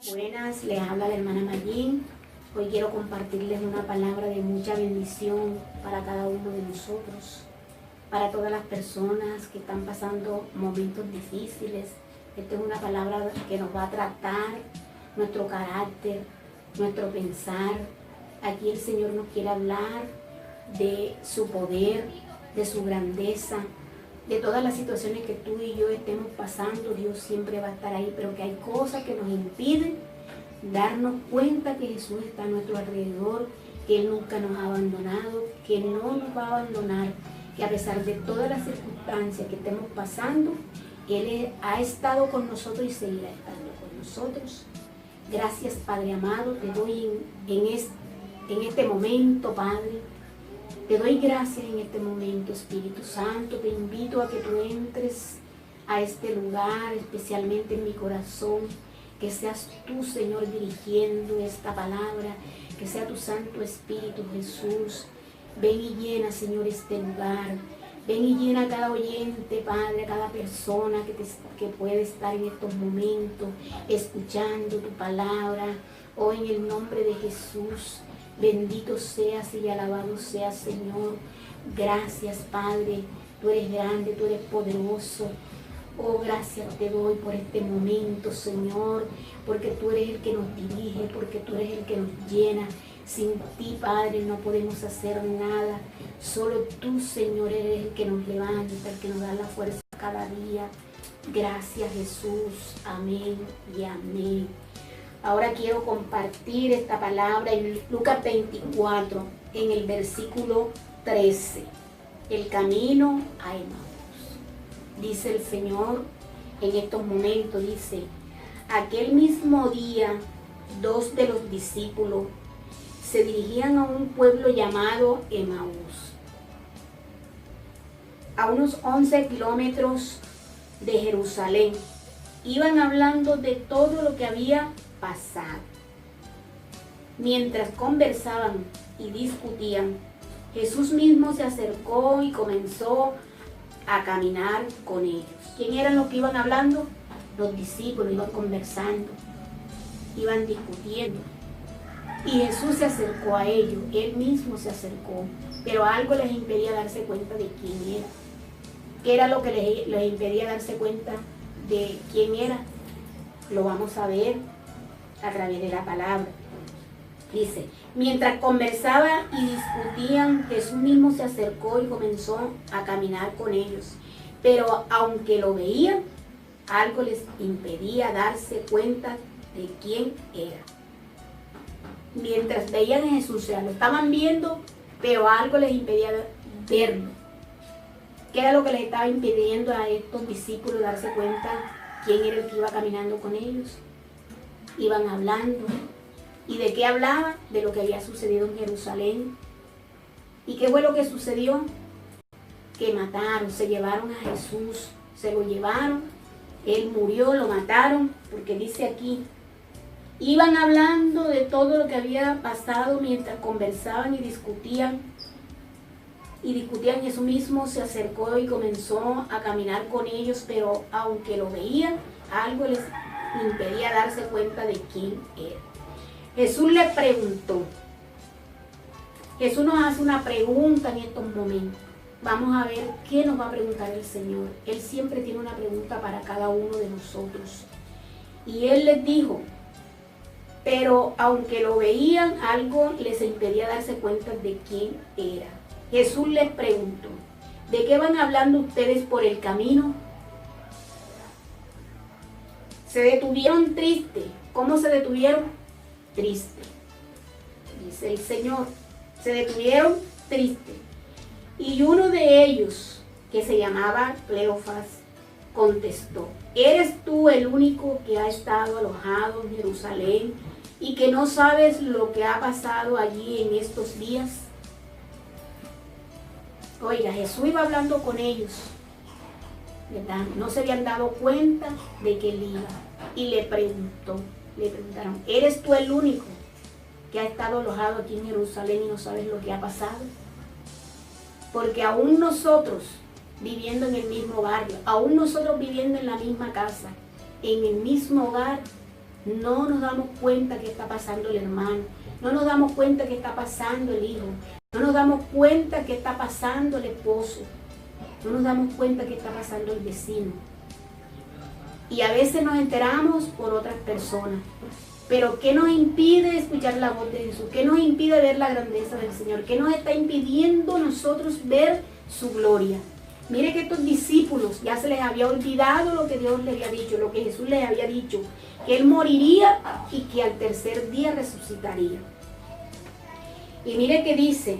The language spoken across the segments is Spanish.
Buenas, les habla la hermana Mayín. Hoy quiero compartirles una palabra de mucha bendición para cada uno de nosotros, para todas las personas que están pasando momentos difíciles. Esta es una palabra que nos va a tratar nuestro carácter, nuestro pensar. Aquí el Señor nos quiere hablar de su poder, de su grandeza, de todas las situaciones que tú y yo estemos pasando. Dios siempre va a estar ahí, pero que hay cosas que nos impiden darnos cuenta que Jesús está a nuestro alrededor, que Él nunca nos ha abandonado, que no nos va a abandonar, que a pesar de todas las circunstancias que estemos pasando, Él ha estado con nosotros y seguirá estando con nosotros. Gracias, Padre amado, te doy en este momento, Padre. Te doy gracias en este momento, Espíritu Santo. Te invito a que tú entres a este lugar, especialmente en mi corazón. Que seas tú, Señor, dirigiendo esta palabra. Que sea tu Santo Espíritu, Jesús. Ven y llena, Señor, este lugar. Ven y llena a cada oyente, Padre, a cada persona que puede estar en estos momentos escuchando tu palabra. Oh, en el nombre de Jesús. Bendito seas y alabado seas, Señor. Gracias, Padre. Tú eres grande, tú eres poderoso. Oh, gracias te doy por este momento, Señor, porque tú eres el que nos dirige, porque tú eres el que nos llena. Sin ti, Padre, no podemos hacer nada. Solo tú, Señor, eres el que nos levanta, el que nos da la fuerza cada día. Gracias, Jesús. Amén y amén. Ahora quiero compartir esta palabra en Lucas 24, en el versículo 13. El camino a Emaús. Dice el Señor en estos momentos, dice, aquel mismo día, 2 de los discípulos se dirigían a un pueblo llamado Emaús, a unos 11 kilómetros de Jerusalén. Iban hablando de todo lo que había pasado. Mientras conversaban y discutían, Jesús mismo se acercó y comenzó a caminar con ellos. ¿Quién eran los que iban hablando? Los discípulos. Iban conversando, iban discutiendo. Y Jesús se acercó a ellos, Él mismo se acercó, pero algo les impedía darse cuenta de quién era. ¿Qué era lo que les impedía darse cuenta de quién era? Lo vamos a ver a través de la palabra. Dice, mientras conversaban y discutían, Jesús mismo se acercó y comenzó a caminar con ellos. Pero aunque lo veían, algo les impedía darse cuenta de quién era. Mientras veían a Jesús, o sea, lo estaban viendo, pero algo les impedía verlo. ¿Qué era lo que les estaba impidiendo a estos discípulos darse cuenta quién era el que iba caminando con ellos? Iban hablando. ¿Y de qué hablaban? De lo que había sucedido en Jerusalén. ¿Y qué fue lo que sucedió? Que mataron, se llevaron a Jesús, se lo llevaron, Él murió, lo mataron, porque dice aquí, iban hablando de todo lo que había pasado mientras conversaban y discutían. Jesús mismo se acercó y comenzó a caminar con ellos, pero aunque lo veían, algo les impedía darse cuenta de quién era. Jesús le preguntó. Jesús nos hace una pregunta en estos momentos. Vamos a ver qué nos va a preguntar el Señor. Él siempre tiene una pregunta para cada uno de nosotros. Y Él les dijo, pero aunque lo veían, algo les impedía darse cuenta de quién era. Jesús les preguntó, ¿de qué van hablando ustedes por el camino? Se detuvieron tristes. ¿Cómo se detuvieron? Triste. Dice el Señor, se detuvieron tristes. Y uno de ellos, que se llamaba Cleofas, contestó, ¿eres tú el único que ha estado alojado en Jerusalén y que no sabes lo que ha pasado allí en estos días? Oiga, Jesús iba hablando con ellos, ¿verdad? No se habían dado cuenta de que Él iba. Y le preguntaron, ¿eres tú el único que ha estado alojado aquí en Jerusalén y no sabes lo que ha pasado? Porque aún nosotros, viviendo en el mismo barrio, aún nosotros viviendo en la misma casa, en el mismo hogar, No nos damos cuenta que está pasando el hermano, no nos damos cuenta que está pasando el hijo, no nos damos cuenta que está pasando el esposo, no nos damos cuenta que está pasando el vecino. Y a veces nos enteramos por otras personas. Pero ¿qué nos impide escuchar la voz de Jesús? ¿Qué nos impide ver la grandeza del Señor? ¿Qué nos está impidiendo nosotros ver su gloria? Mire que estos discípulos ya se les había olvidado lo que Dios les había dicho, lo que Jesús les había dicho, que Él moriría y que al tercer día resucitaría. Y mire que dice,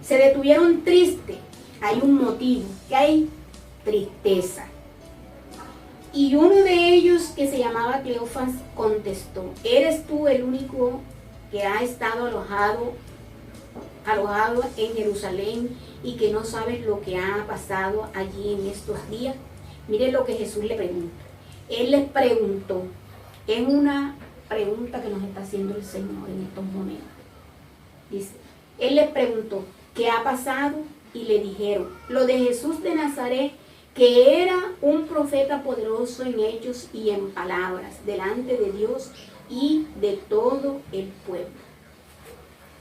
se detuvieron tristes. Hay un motivo, que hay tristeza. Y uno de ellos, que se llamaba Cleofas, contestó, ¿eres tú el único que ha estado alojado en Jerusalén y que no sabes lo que ha pasado allí en estos días? Miren lo que Jesús le pregunta. Él les preguntó, es una pregunta que nos está haciendo el Señor en estos momentos. Dice, Él les preguntó, ¿qué ha pasado? Y le dijeron, lo de Jesús de Nazaret, que era un profeta poderoso en hechos y en palabras, delante de Dios y de todo el pueblo.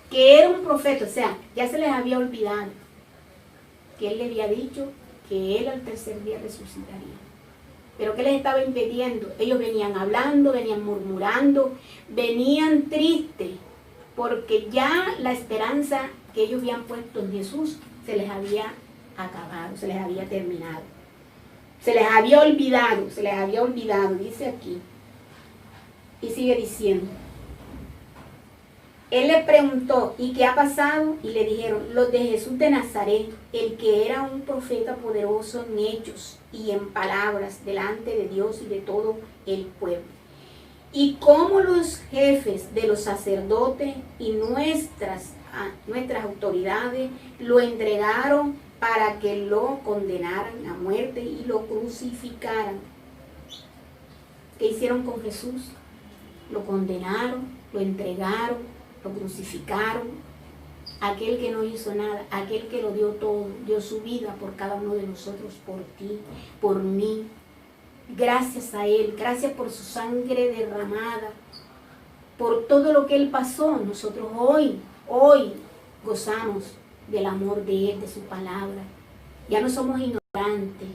Que era un profeta, o sea, ya se les había olvidado que Él le había dicho que Él al tercer día resucitaría. Pero ¿qué les estaba impidiendo? Ellos venían hablando, venían murmurando, venían tristes, porque ya la esperanza que ellos habían puesto en Jesús se les había acabado, se les había terminado. Se les había olvidado, dice aquí. Y sigue diciendo. Él les preguntó, ¿y qué ha pasado? Y le dijeron, los de Jesús de Nazaret, el que era un profeta poderoso en hechos y en palabras delante de Dios y de todo el pueblo. Y cómo los jefes de los sacerdotes y nuestras autoridades lo entregaron para que lo condenaran a muerte y lo crucificaran. ¿Qué hicieron con Jesús? Lo condenaron, lo entregaron, lo crucificaron. Aquel que no hizo nada, aquel que lo dio todo, dio su vida por cada uno de nosotros, por ti, por mí. Gracias a Él, gracias por su sangre derramada, por todo lo que Él pasó. Nosotros hoy gozamos del amor de Él, de su palabra. Ya no somos ignorantes,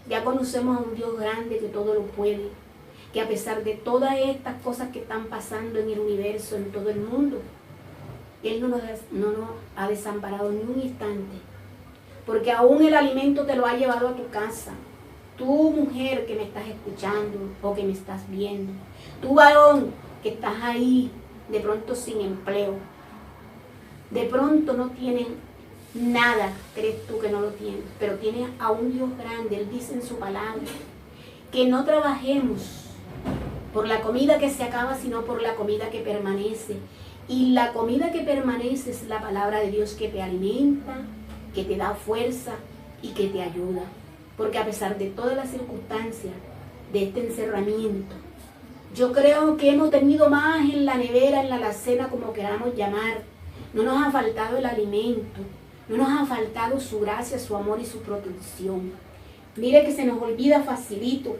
ya conocemos a un Dios grande que todo lo puede, que a pesar de todas estas cosas que están pasando en el universo, en todo el mundo, Él no nos ha desamparado ni un instante, porque aún el alimento te lo ha llevado a tu casa. Tú, mujer que me estás escuchando o que me estás viendo, tú, varón que estás ahí de pronto sin empleo, de pronto no tienes nada, crees tú que no lo tienes, pero tienes a un Dios grande. Él dice en su palabra que no trabajemos por la comida que se acaba, sino por la comida que permanece. Y la comida que permanece es la palabra de Dios, que te alimenta, que te da fuerza y que te ayuda. Porque a pesar de todas las circunstancias de este encerramiento, yo creo que hemos tenido más en la nevera, en la alacena, como queramos llamar. No nos ha faltado el alimento, no nos ha faltado su gracia, su amor y su protección. Mire que se nos olvida facilito.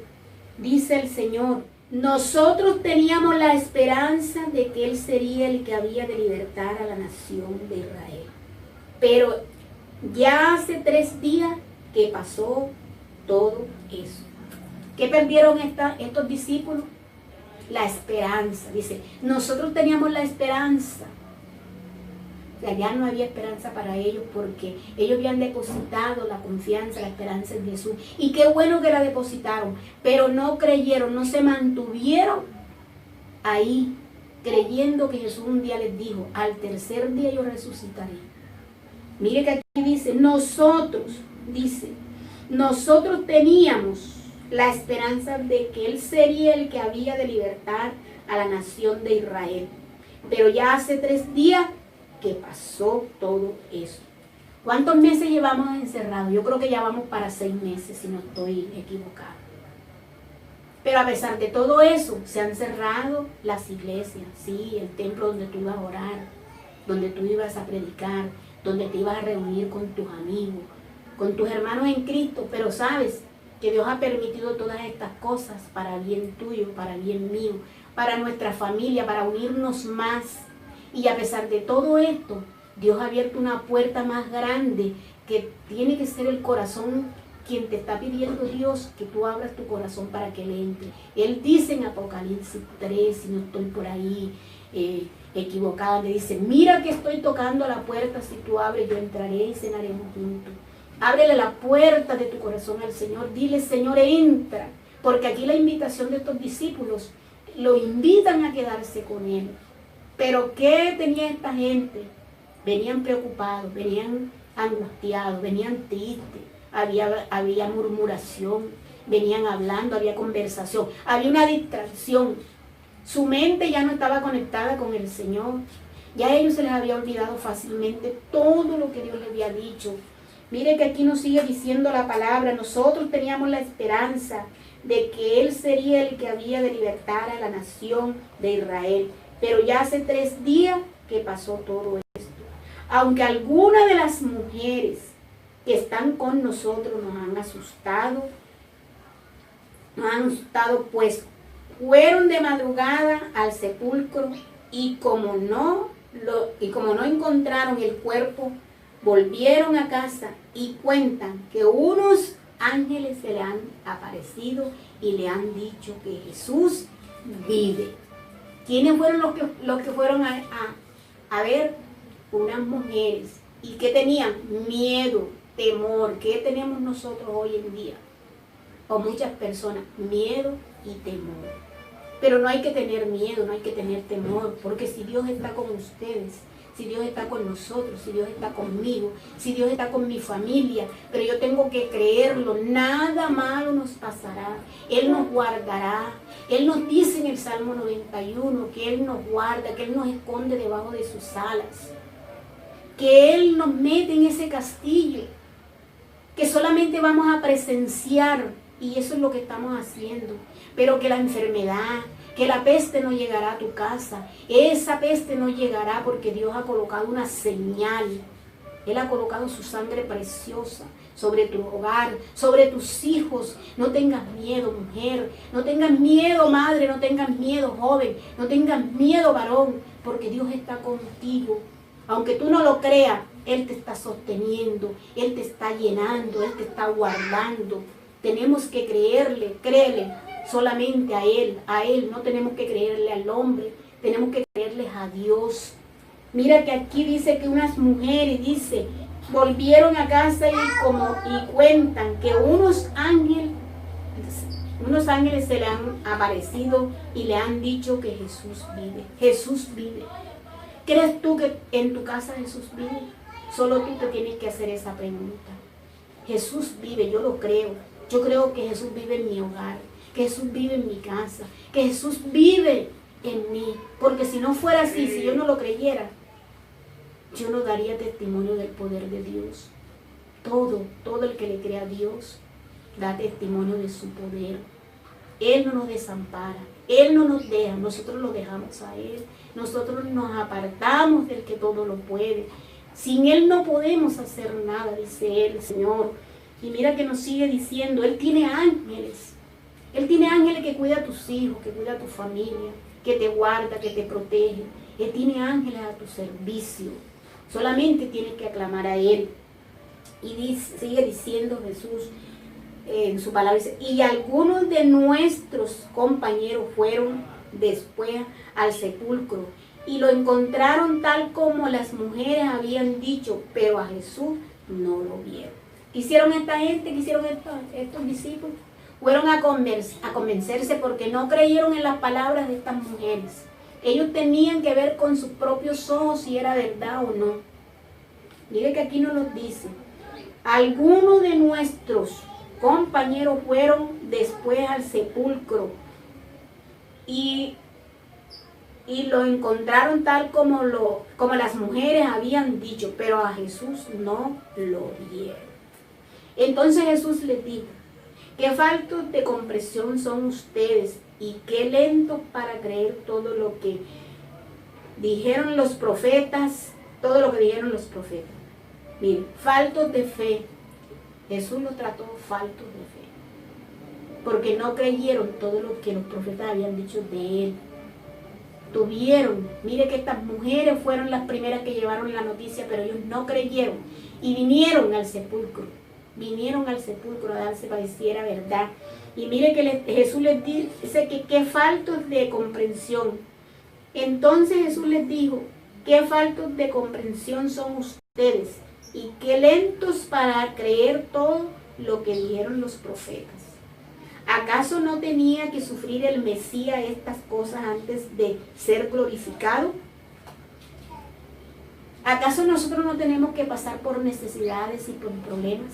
Dice el Señor, nosotros teníamos la esperanza de que Él sería el que había de libertar a la nación de Israel. Pero ya hace 3 días que pasó todo eso. ¿Qué perdieron estos discípulos? La esperanza. Dice, nosotros teníamos la esperanza. O sea, ya no había esperanza para ellos, porque ellos habían depositado la confianza, la esperanza en Jesús. Y qué bueno que la depositaron, pero no creyeron, no se mantuvieron ahí, creyendo que Jesús un día les dijo, al tercer día yo resucitaré. Mire que aquí dice, nosotros teníamos la esperanza de que Él sería el que había de libertar a la nación de Israel. Pero ya hace 3 días que pasó todo eso. ¿Cuántos meses llevamos encerrados? Yo creo que ya vamos para 6 meses, si no estoy equivocado. Pero a pesar de todo eso, se han cerrado las iglesias, sí, el templo donde tú ibas a orar, donde tú ibas a predicar, donde te ibas a reunir con tus amigos, con tus hermanos en Cristo. Pero sabes que Dios ha permitido todas estas cosas para bien tuyo, para bien mío, para nuestra familia, para unirnos más. Y a pesar de todo esto, Dios ha abierto una puerta más grande que tiene que ser el corazón quien te está pidiendo, Dios, que tú abras tu corazón para que Él entre. Él dice en Apocalipsis 3, si no estoy por ahí equivocada, le dice, mira que estoy tocando a la puerta, si tú abres yo entraré y cenaremos juntos. Ábrele la puerta de tu corazón al Señor, dile, Señor, entra, porque aquí la invitación de estos discípulos lo invitan a quedarse con Él. Pero ¿qué tenía esta gente? Venían preocupados, venían angustiados, venían tristes, había murmuración, venían hablando, había conversación, había una distracción. Su mente ya no estaba conectada con el Señor. Ya a ellos se les había olvidado fácilmente todo lo que Dios les había dicho. Mire que aquí nos sigue diciendo la palabra, nosotros teníamos la esperanza de que Él sería el que había de libertar a la nación de Israel. Pero ya hace 3 días que pasó todo esto. Aunque algunas de las mujeres que están con nosotros nos han asustado, pues fueron de madrugada al sepulcro y como no encontraron el cuerpo, volvieron a casa y cuentan que unos ángeles se le han aparecido y le han dicho que Jesús vive. ¿Quiénes fueron los que fueron a ver? Unas mujeres. ¿Y qué tenían? Miedo, temor. ¿Qué tenemos nosotros hoy en día? O muchas personas, miedo y temor. Pero no hay que tener miedo, no hay que tener temor, porque si Dios está con ustedes, si Dios está con nosotros, si Dios está conmigo, si Dios está con mi familia, pero yo tengo que creerlo, nada malo nos pasará, Él nos guardará. Él nos dice en el Salmo 91 que Él nos guarda, que Él nos esconde debajo de sus alas, que Él nos mete en ese castillo, que solamente vamos a presenciar, y eso es lo que estamos haciendo, pero que la enfermedad, que la peste no llegará a tu casa. Esa peste no llegará porque Dios ha colocado una señal. Él ha colocado su sangre preciosa sobre tu hogar, sobre tus hijos. No tengas miedo, mujer. No tengas miedo, madre. No tengas miedo, joven. No tengas miedo, varón, porque Dios está contigo. Aunque tú no lo creas, Él te está sosteniendo, Él te está llenando, Él te está guardando. Tenemos que creerle, créele solamente a Él, no tenemos que creerle al hombre, tenemos que creerles a Dios. Mira que aquí dice que unas mujeres, dice, volvieron a casa y cuentan que unos ángeles se le han aparecido y le han dicho que Jesús vive. Jesús vive. ¿Crees tú que en tu casa Jesús vive? Solo tú te tienes que hacer esa pregunta. Jesús vive, yo lo creo. Yo creo que Jesús vive en mi hogar, que Jesús vive en mi casa, que Jesús vive en mí. Porque si no fuera así, si yo no lo creyera, yo no daría testimonio del poder de Dios. Todo el que le crea a Dios da testimonio de su poder. Él no nos desampara, Él no nos deja, nosotros lo dejamos a Él. Nosotros nos apartamos del que todo lo puede. Sin Él no podemos hacer nada, dice Él, Señor. Y mira que nos sigue diciendo, Él tiene ángeles. Él tiene ángeles que cuida a tus hijos, que cuida a tu familia, que te guarda, que te protege. Él tiene ángeles a tu servicio. Solamente tienes que aclamar a Él. Y sigue diciendo Jesús en su palabra, dice, y algunos de nuestros compañeros fueron después al sepulcro y lo encontraron tal como las mujeres habían dicho, pero a Jesús no lo vieron. ¿Qué hicieron esta gente? ¿Qué hicieron estos discípulos? Fueron a convencerse porque no creyeron en las palabras de estas mujeres. Ellos tenían que ver con sus propios ojos si era verdad o no. Mire que aquí nos lo dice. Algunos de nuestros compañeros fueron después al sepulcro y lo encontraron tal como las mujeres habían dicho, pero a Jesús no lo vieron. Entonces Jesús les dijo, qué faltos de comprensión son ustedes y qué lentos para creer todo lo que dijeron los profetas, todo lo que dijeron los profetas. Miren, faltos de fe. Jesús los trató faltos de fe. porque no creyeron todo lo que los profetas habían dicho de él. Mire que estas mujeres fueron las primeras que llevaron la noticia, pero ellos no creyeron y vinieron al sepulcro a darse para decir era verdad. Y mire que Jesús les dice que qué faltos de comprensión. Entonces Jesús les dijo, qué faltos de comprensión son ustedes y qué lentos para creer todo lo que dijeron los profetas. ¿Acaso no tenía que sufrir el Mesías estas cosas antes de ser glorificado? ¿Acaso nosotros no tenemos que pasar por necesidades y por problemas?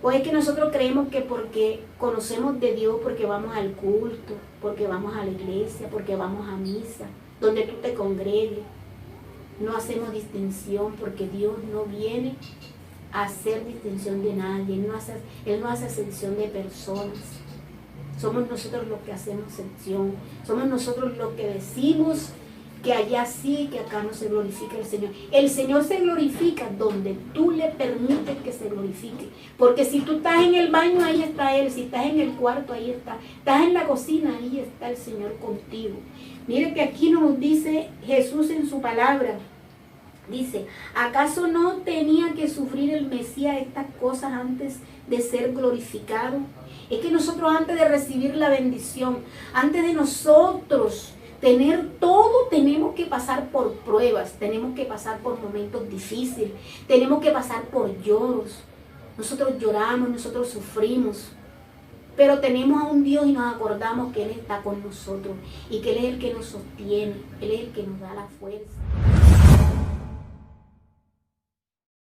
¿O es que nosotros creemos que porque conocemos de Dios, porque vamos al culto, porque vamos a la iglesia, porque vamos a misa, donde tú te congregues, no hacemos distinción, porque Dios no viene a hacer distinción de nadie, Él no hace excepción de personas? Somos nosotros los que hacemos excepción, somos nosotros los que decimos que allá sí, que acá no se glorifica el Señor. El Señor se glorifica donde tú le permites que se glorifique. Porque si tú estás en el baño, ahí está Él. Si estás en el cuarto, ahí está. Estás en la cocina, ahí está el Señor contigo. Mire que aquí nos dice Jesús en su palabra. Dice, ¿acaso no tenía que sufrir el Mesías estas cosas antes de ser glorificado? Es que nosotros antes de recibir la bendición, antes de nosotros tener todo, tenemos que pasar por pruebas, tenemos que pasar por momentos difíciles, tenemos que pasar por lloros. Nosotros lloramos, nosotros sufrimos, pero tenemos a un Dios y nos acordamos que Él está con nosotros y que Él es el que nos sostiene, Él es el que nos da la fuerza.